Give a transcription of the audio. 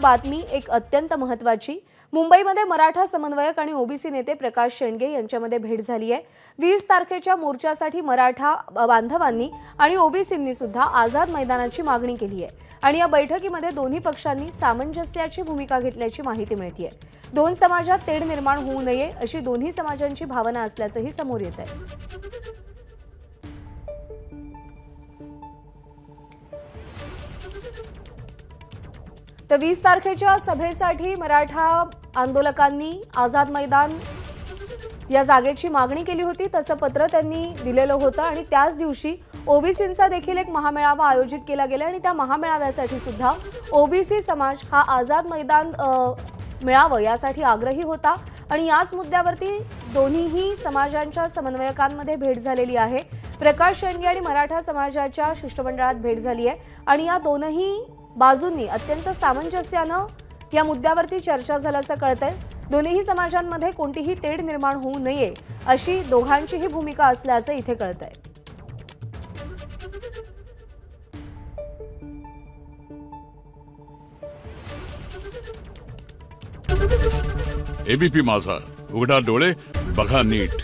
बातमी एक अत्यंत महत्त्वाची। मुंबईमध्ये मराठा समन्वयक आणि ओबीसी नेते प्रकाश शेंडगे यांच्यामध्ये भेट झाली आहे। 20 तारखेच्या मोर्चासाठी मराठा बांधवांनी आणि ओबीसींनी सुद्धा आझाद मैदानाची मागणी केली आहे आणि या बैठकीमध्ये दोन्ही पक्षांनी सामंजस्याची भूमिका घेतल्याची माहिती मिळते आहे। दोन समाजात तेढ निर्माण होऊ नये अशी दोन्ही समाजांची भावना असल्याचंही समोर येत आहे। तर 20 तारखेच्या सभेसाठी मराठा आंदोलकांनी आझाद मैदान या जागेची मागणी केली होती। तसं पत्र त्यांनी दिलेलं होतं आणि त्याच दिवशी ओबीसींचा देखील एक महामेळावा आयोजित केला गेला आणि त्या महामेळाव्यासाठी सुद्धा ओबीसी समाज हा आझाद मैदान मिळावं यासाठी आग्रही होता आणि याच मुद्द्यावरती दोन्हीही समाजांच्या समन्वयकांमध्ये भेट झालेली आहे। प्रकाश शेंडगे आणि मराठा समाजाच्या शिष्टमंडळात भेट झाली आहे आणि या दोनही बाजूंनी अत्यंत सामंजस्यानं या मुद्द्यावरती चर्चा झाल्याचं कळतंय। दोन्ही समाजांमध्ये कोणतीही तेढ निर्माण होऊ नये अशी दोघांचीही भूमिका असल्याचं इथे कळतंय। एबीपी माझा, उघडा डोळे बघा नीट।